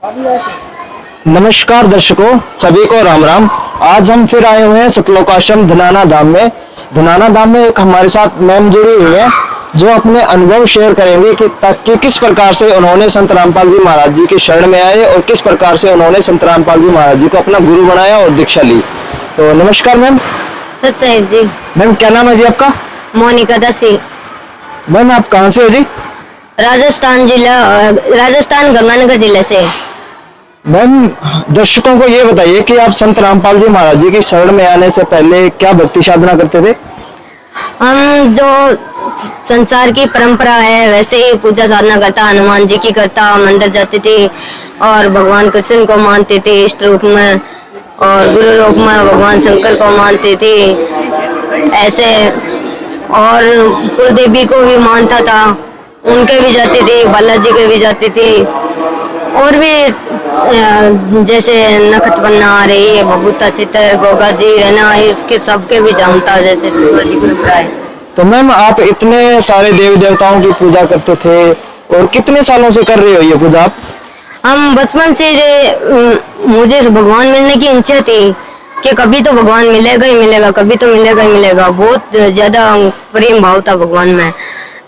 नमस्कार दर्शकों, सभी को राम राम। आज हम फिर आए हुए हैं सतलोक आश्रम धनाना धाम में। धनाना धाम में एक हमारे साथ मैम जुड़ी हुई है जो अपने अनुभव शेयर करेंगे कि किस प्रकार से उन्होंने संत रामपाल जी महाराज जी की शरण में आए और किस प्रकार से उन्होंने संत रामपाल जी महाराज जी को अपना गुरु बनाया और दीक्षा ली। तो नमस्कार मैम। सत्य जी। मैम क्या नाम है जी आपका? मोनिका दासी। मैम आप कहाँ से हो जी? राजस्थान जिला, राजस्थान गंगानगर जिले से। मैम दर्शकों को ये बताइए कि आप संत रामपाल जी महाराज जी की शरण में आने से पहले क्या भक्ति साधना करते थे? हम जो संसार की परंपरा है वैसे ही पूजा साधना करता, हनुमान जी की करता, मंदिर जाते थे और भगवान कृष्ण को मानते थे इष्ट रूप में, और गुरु रूप में भगवान शंकर को मानते थे ऐसे, और कुलदेवी को भी मानता था, उनके भी जाते थे, बालाजी के भी जाते थे, और भी जैसे नखत बन्ना रही बबूता सितर गोगा जी है ना, इसके सबके भी जानता जैसे परंपरा है। तो मैम आप इतने सारे देवी देवताओं की पूजा करते थे और कितने सालों से कर रहे हो ये पूजा आप? हम बचपन से मुझे भगवान मिलने की इच्छा थी कि कभी तो भगवान मिलेगा ही मिलेगा, कभी तो मिलेगा ही मिलेगा। बहुत ज्यादा प्रेम भाव था भगवान में।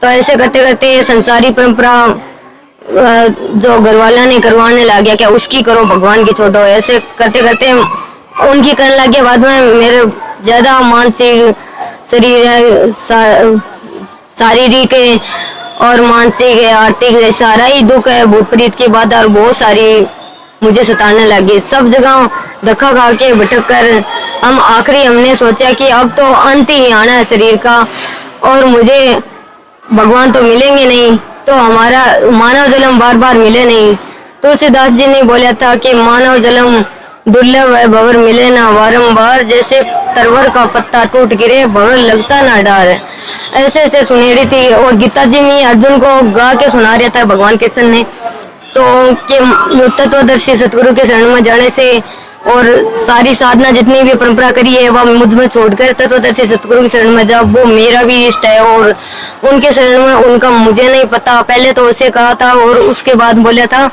तो ऐसे करते करते संसारी परंपरा जो घरवाला ने करवाने लग गया, क्या उसकी करो भगवान की छोड़ो, ऐसे करते करते उनकी करने लग गया। बाद में मेरे ज्यादा मानसिक शरीर शारीरिक और मानसिक आर्थिक सारा ही दुख है, भूत प्रीत की बात और बहुत सारी मुझे सताने लगी। सब जगह धक्का खा के भटक कर हमने सोचा कि अब तो अंत ही आना है शरीर का और मुझे भगवान तो मिलेंगे नहीं, तो हमारा मानव जन्म बार बार मिले नहीं। तुलसीदास जी ने बोला था कि मानव जन्म दुर्लभ है, भंवर मिले ना बारंबार, जैसे तरवर का पत्ता टूट गिरे भंवर लगता ना डार। ऐसे ऐसे सुनेरी थी। और गीता जी में अर्जुन को गा के सुना रहा था भगवान कृष्ण ने, तो कि तत्वदर्शी सतगुरु के शरण में जाने से और सारी साधना जितनी भी परंपरा करी है वह मुझ में छोड़कर तत्वदर्शी सतगुरु के शरण में जाओ, वो मेरा भी इष्ट है। और उनके शरण में उनका मुझे नहीं पता, पहले तो उसे कहा था और उसके बाद बोला था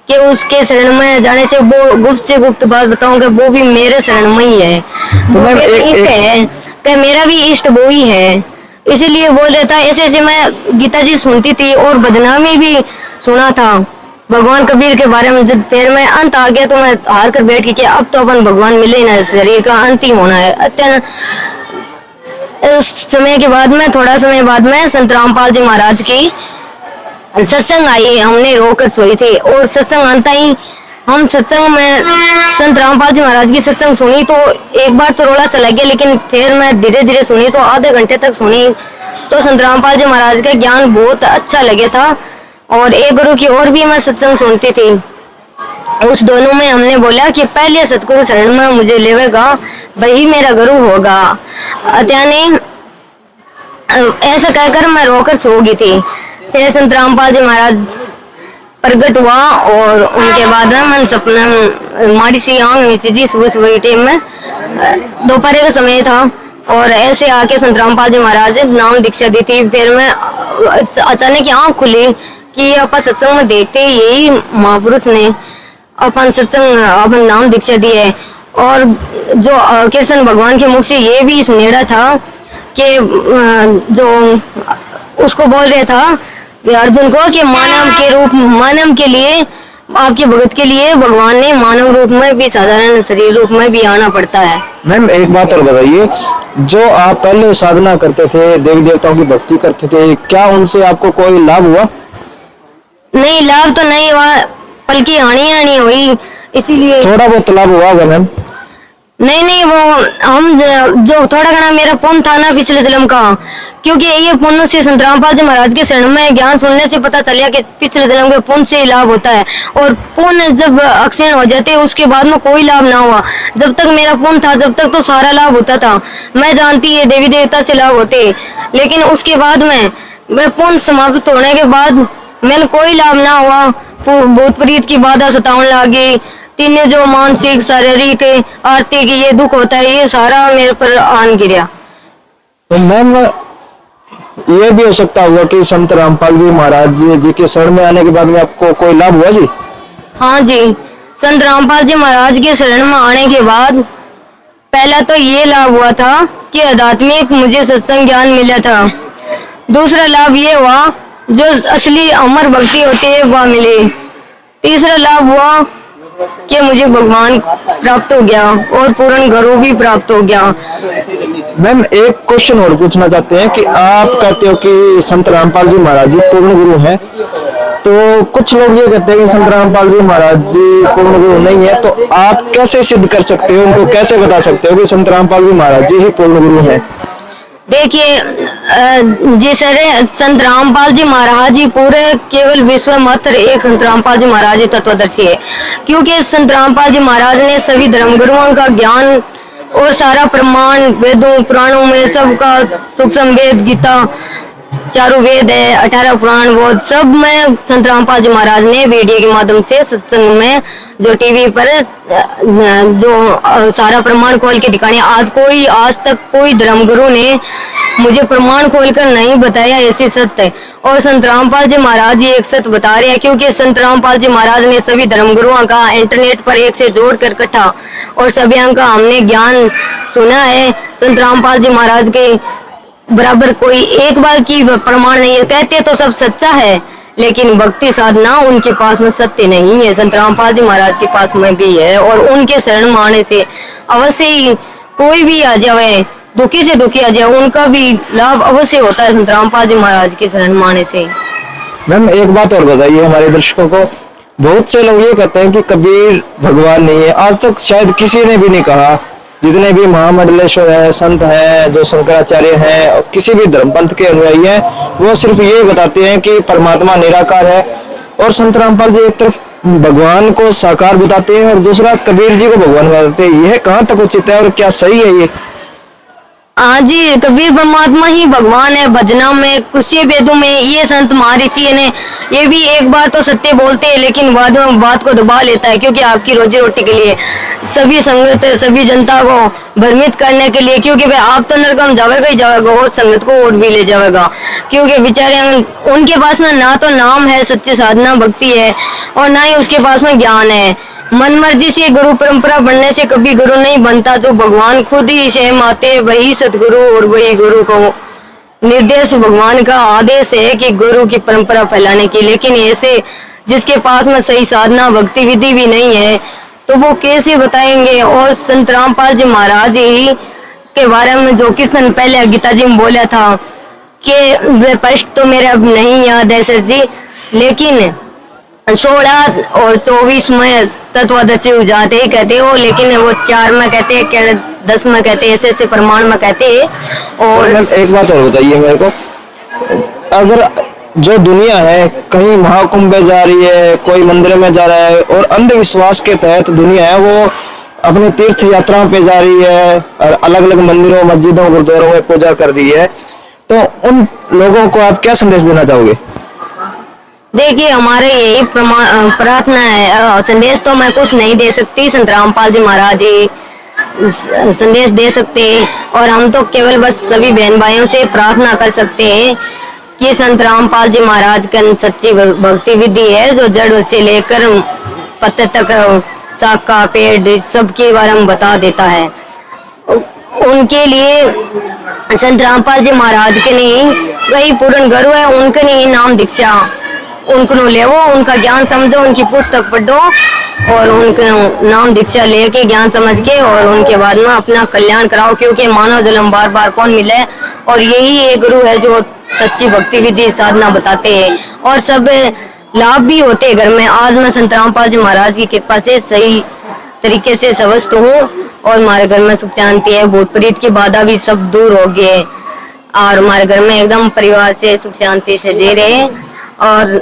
कि उसके शरण में जाने से वो गुप्त से गुप्त बात बताऊंगा, वो भी मेरे शरण में ही है, वो मेरा इष्ट है कि मेरा भी इष्ट वो ही है, इसीलिए बोल रहा था। ऐसे ऐसे मैं गीता जी सुनती थी और भजना में भी सुना था भगवान कबीर के बारे में। जब फिर मैं अंत आ गया तो मैं हार कर बैठ गई, अब तो अपन भगवान मिले ना, शरीर का अंत ही होना है। अत्यंत उस समय के बाद में, थोड़ा समय बाद में संत रामपाल जी महाराज की सत्संग आई, हमने रोकर सोई थी और सत्संग आता ही हम सत्संग में संत रामपाल जी महाराज की सत्संग सुनी तो एक बार तो रोड़ा सा लग गया, लेकिन फिर मैं धीरे धीरे सुनी तो आधे घंटे तक सुनी तो संत रामपाल जी महाराज का ज्ञान बहुत अच्छा लगे था। और एक गुरु की और भी मैं सत्संग सुनती थी, उस दोनों में हमने बोला कि पहले सतगुरु शरण में मुझे लेवेगा वही मेरा गुरु होगा। अत्याने ऐसा कहकर मैं रोकर सो गई थी। फिर संत रामपाल जी महाराज प्रकट हुआ और उनके बाद में मन सपना माड़ी सी आंख नीचे जी, सुबह सुबह टाइम में दोपहर का समय था और ऐसे आके संत रामपाल जी महाराज नाम दीक्षा दी थी। फिर मैं अचानक आंख खुली कि अपन सत्संग में देखते यही महापुरुष ने अपन सत्संग अपन नाम दीक्षा दी है। और जो कृष्ण भगवान के मुख से ये भी सुनेड़ा था कि जो उसको बोल रहा था अर्जुन को कि मानव के लिए आपके भगत के लिए भगवान ने मानव रूप में भी साधारण शरीर रूप में भी आना पड़ता है। मैम एक बात और बताइए, जो आप पहले साधना करते थे, देवी देवताओं की भक्ति करते थे, क्या उनसे आपको कोई लाभ हुआ? नहीं, लाभ तो नहीं हुआ, बल्कि हानि हुई, इसीलिए। थोड़ा बहुत लाभ हुआ होगा मैम? नहीं, वो हम जो थोड़ा घना मेरा पुण्य था ना पिछले जन्म का, क्योंकि ये पुण्य से संत रामपाल जी महाराज के शरण में ज्ञान सुनने से पता चला कि पिछले जन्म के पुण्य से लाभ होता है। और पुण्य जब अक्षीण हो जाते उसके बाद में कोई लाभ ना हुआ। जब तक मेरा पुण्य था जब तक तो सारा लाभ होता था, मैं जानती है देवी देवता से लाभ होते, लेकिन उसके बाद में पुण्य समाप्त होने के बाद मैंने कोई लाभ ना हुआ। भूत प्रीत की बाधा सताने लगी, तीनों जो मानसिक शारीरिक आर्थिक ये दुख होता है ये सारा मेरे पर आन गिरा। तो मैम ये भी हो सकता होगा कि संत रामपाल जी महाराज जी के शरण में आने के बाद में आपको कोई लाभ हुआ जी? हाँ जी, संत रामपाल जी महाराज के शरण में आने के बाद पहला तो ये लाभ हुआ था कि आध्यात्मिक मुझे सत्संग ज्ञान मिला था। दूसरा लाभ ये हुआ जो असली अमर भक्ति होती है वह मिली। तीसरा लाभ हुआ कि मुझे भगवान प्राप्त हो गया और पूर्ण गुरु भी प्राप्त हो गया। मैम एक क्वेश्चन और पूछना चाहते हैं कि आप कहते हो कि संत रामपाल जी महाराज जी पूर्ण गुरु हैं, तो कुछ लोग ये कहते हैं कि संत रामपाल जी महाराज जी पूर्ण गुरु नहीं है, तो आप कैसे सिद्ध कर सकते हो, उनको कैसे बता सकते हो कि संत रामपाल जी महाराज जी ही पूर्ण गुरु हैं? देखिए जी सर, संत रामपाल जी महाराज जी पूरे केवल विश्व में मात्र एक संत रामपाल जी महाराज जी तत्वदर्शी है, क्योंकि संत रामपाल जी महाराज ने सभी धर्मगुरुओं का ज्ञान और सारा प्रमाण वेदों पुराणों में सबका सूक्ष्म वेद गीता चारों वेद है 18 पुराण वो सब में संत रामपाल जी महाराज ने वीडियो के माध्यम से सत्संग में जो टीवी पर जो सारा प्रमाण खोल के दिखाने। आज तक कोई धर्मगुरु ने मुझे प्रमाण खोलकर नहीं बताया ऐसी सत्य है, और संत रामपाल जी महाराज जी एक सत्य बता रहे हैं, क्योंकि संत रामपाल जी महाराज ने सभी धर्मगुरुओं का इंटरनेट पर एक से जोड़ कर इकट्ठा और सभी का हमने ज्ञान सुना है। संत रामपाल जी महाराज के बराबर कोई एक बार की प्रमाण नहीं है। कहते तो सब सच्चा है, लेकिन भक्ति साधना उनके पास में सत्य नहीं है। संत रामपाल जी महाराज के पास में भी है, और उनके शरण में आने से अवश्य ही कोई भी आ जाए, दुखी से दुखी आ जाए, उनका भी लाभ अवश्य होता है संत रामपाल जी महाराज के शरण में आने से। मैम एक बात और बताइए हमारे दर्शकों को, बहुत से लोग ये कहते हैं कि कबीर भगवान नहीं है। आज तक शायद किसी ने भी नहीं कहा, जितने भी महामंडलेश्वर है, संत हैं, जो शंकराचार्य हैं और किसी भी धर्मपंथ के अनुयायी हैं, वो सिर्फ ये बताते हैं कि परमात्मा निराकार है, और संत रामपाल जी एक तरफ भगवान को साकार बताते हैं और दूसरा कबीर जी को भगवान बताते हैं। यह कहाँ तक उचित है और क्या सही है ये? हाँ जी, कबीर परमात्मा ही भगवान है। भजना में कुछ वेदों में ये संत महर्षि ने ये भी एक बार तो सत्य बोलते हैं, लेकिन बाद में बात को दबा लेता है, क्योंकि आपकी रोजी रोटी के लिए, सभी संगत सभी जनता को भ्रमित करने के लिए, क्योंकि भाई आप तो नरकम जाएगा ही जाएगा और संगत को और भी ले जाएगा, क्योंकि बेचारे उनके पास में ना तो नाम है, सच्ची साधना भक्ति है, और ना ही उसके पास में ज्ञान है। मन मर्जी से गुरु परंपरा बनने से कभी गुरु नहीं बनता। जो भगवान खुद ही स्वयं आते वही सतगुरु, और वही गुरु को निर्देश भगवान का आदेश है कि गुरु की परंपरा फैलाने की। लेकिन ऐसे जिसके पास में सही साधना भक्ति विधि भी नहीं है तो वो कैसे बताएंगे। और संत रामपाल जी महाराज ही के बारे में जो किशन पहले गीता जी में बोला था कि वे प्रश्न तो मेरा अब नहीं याद है सर जी, लेकिन 16 और 24 में तत्वदर्शी हो जाते ही कहते हो, लेकिन वो 4 में कहते हैं, 10 में कहते हैं, ऐसे प्रमाण में कहते हैं। और एक बात और बताइए मेरे को, अगर जो दुनिया है कहीं महाकुंभ में जा रही है, कोई मंदिर में जा रहा है और अंधविश्वास के तहत दुनिया है वो अपनी तीर्थ यात्राओं पे जा रही है और अलग अलग मंदिरों मस्जिदों गुरुद्वारों में पूजा कर रही है, तो उन लोगों को आप क्या संदेश देना चाहोगे? देखिए हमारे यही प्रार्थना है, संदेश तो मैं कुछ नहीं दे सकती, संत रामपाल जी महाराज जी संदेश दे सकते हैं, और हम तो केवल बस सभी बहन भाइयों से प्रार्थना कर सकते हैं कि संत रामपाल जी महाराज का सच्ची भक्ति विधि है, जो जड़ से लेकर पत्ते तक शाखा पेड़ सबके बारे में बता देता है। उनके लिए संत रामपाल जी महाराज के नहीं वही पूर्ण गर्व है, उनके नहीं नाम दीक्षा उनको ले वो, उनका ज्ञान समझो, उनकी पुस्तक पढ़ो और उनके नाम दीक्षा लेके ज्ञान समझ के और उनके बाद में अपना कल्याण कराओ, क्योंकि मानव जन्म बार बार कौन मिले, और यही एक गुरु है जो सच्ची भक्ति विधि साधना बताते हैं और सब लाभ भी होते घर में। आज मैं संत रामपाल जी महाराज की कृपा से सही तरीके से स्वस्थ हूँ और हमारे घर में सुख शांति है, भूत प्रेत की बाधा भी सब दूर हो गए और हमारे घर में एकदम परिवार से सुख शांति से जी रहे हैं। और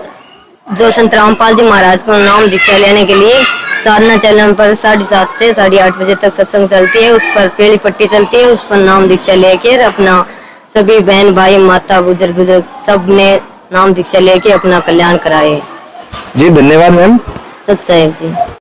जो संत रामपाल जी महाराज को नाम दीक्षा लेने के लिए साधना चैनल पर 7:30 से 8:30 बजे तक सत्संग चलती है, उस पर पीली पट्टी चलती है, उस पर नाम दीक्षा लेकर अपना सभी बहन भाई माता बुजुर्ग सब ने नाम दीक्षा लेके अपना कल्याण कराए। जी धन्यवाद मैम। सत साहेब जी।